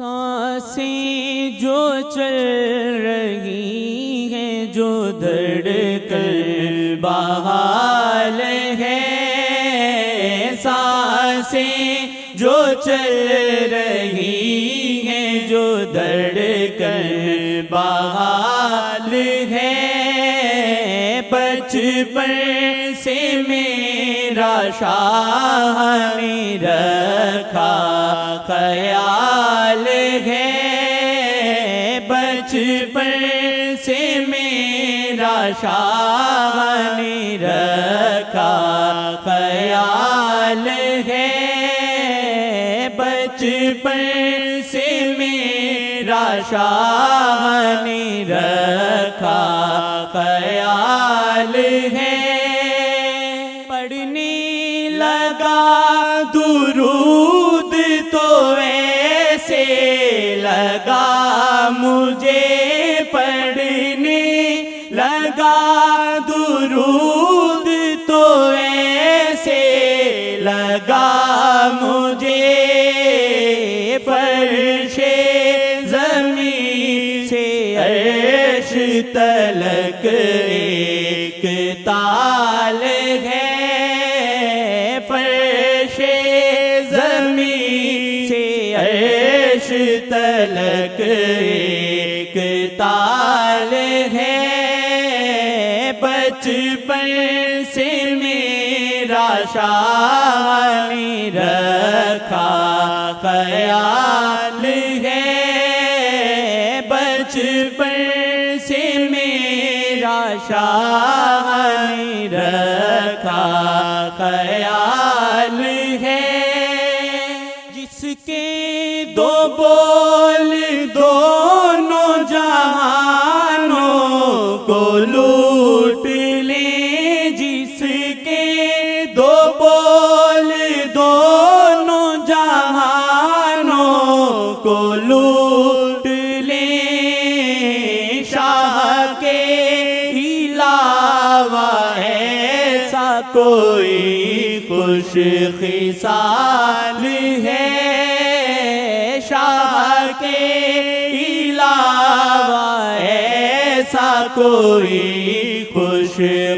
سانسیں جو چل رہی ہیں، جو دھڑکن بحال ہے، سانسیں جو چل رہی ہیں، جو دھڑکن بحال ہے، بچپن سے میرا شاہ نے رکھا خیال ہے، بچپن سے میرا شاہ نے رکھا خیال ہے، بچپن سے میرا شاہ نے رکھا خیال ہے، پڑھنے لگا درود تو ایسے لگا مجھے، پڑھنے لگا درود تو ایسے لگا مجھے، فرش زمین سے عرش تلک ایک تال ہے، فرش زمین سے عرش تلک ایک تال ہے، بچپن سے میرا شاہ نے رکھا خیال ہے، بچپن سے میرا شاہ نے رکھا خیال ہے، جس کے دو بول دونوں جہانوں کو لوٹ لیں، جس کے دو بول دونوں جہانوں کو لوٹ لیں، شاہ کے علاوہ ایسا کوئی خوش خصال ہے، شاہ کے علاوہ ایسا کوئی خوش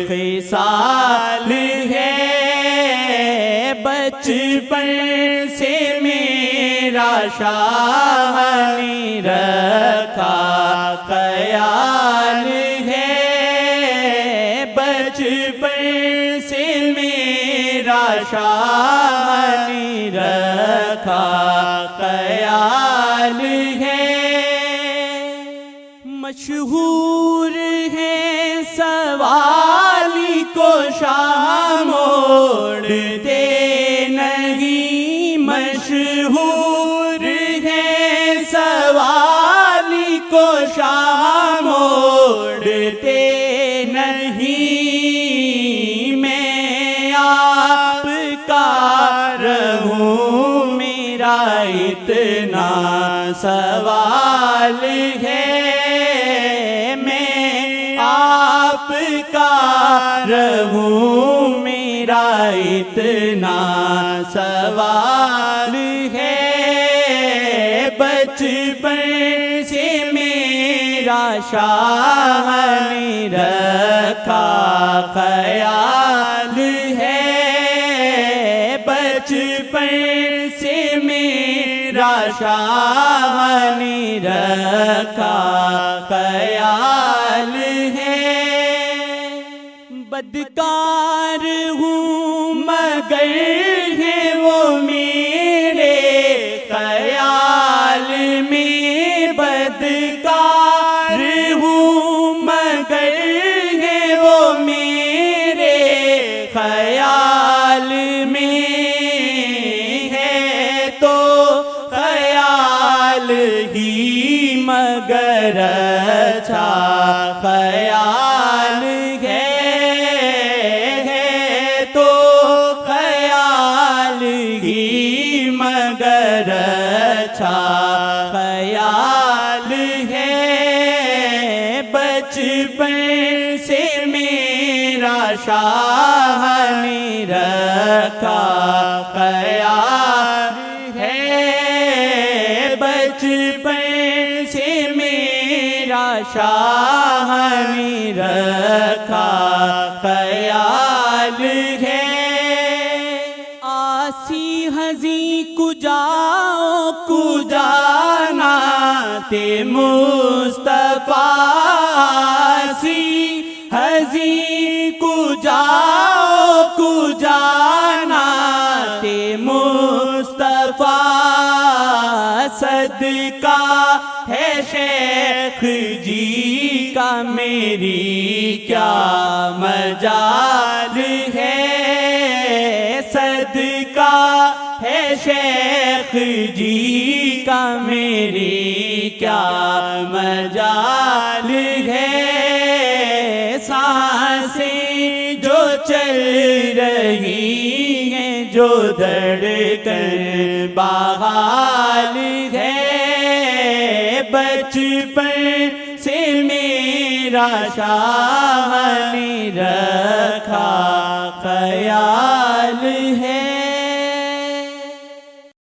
خصال ہے، بچپن سے میرا شاہ نے رکھا خیال ہے، بچپن سے میرا شاہ نے رکھا خیال ہے، مشہور ہے سوالی کو شاہ موڑتے نہیں، مشہور ہے سوالی کو شاہ موڑتے نہیں، میں آپ کا رہوں میرا اتنا سوال ہے، میں آپ کا رہوں میرا اتنا سوال ہے، بچپن سے میرا شاہ نے رکھا خیال ہے، بچپن سے میرا شاہ نے رکھا خیال ہے، بدکار ہوں مگر ہے وہ میرے خیال میں، بدکار ہوں مگر ہے وہ میرے خیال میں، ہے تو خیال ہی مگر اچھا خیال ہے تو خیال ہی مگر اچھا خیال ہے، بچپن سے میرا شاہ نے رکھا خیال ہے، بچپن سے میرا شاہ نے رکھا خیال ہے، آسی ہزی کجاؤ کجانا تے مصطفیٰ، آسی ہزی کجاؤ کجانا تے مصطفیٰ، صدقہ ہے شیخ جی کا میری کیا مجال ہے، صدقہ ہے شیخ جی کا میری کیا مجال ہے، سانسیں جو چل رہی ہیں جو دھڑکن بحال ہے، بچپن سے میرا شاہ نے رکھا خیال ہے۔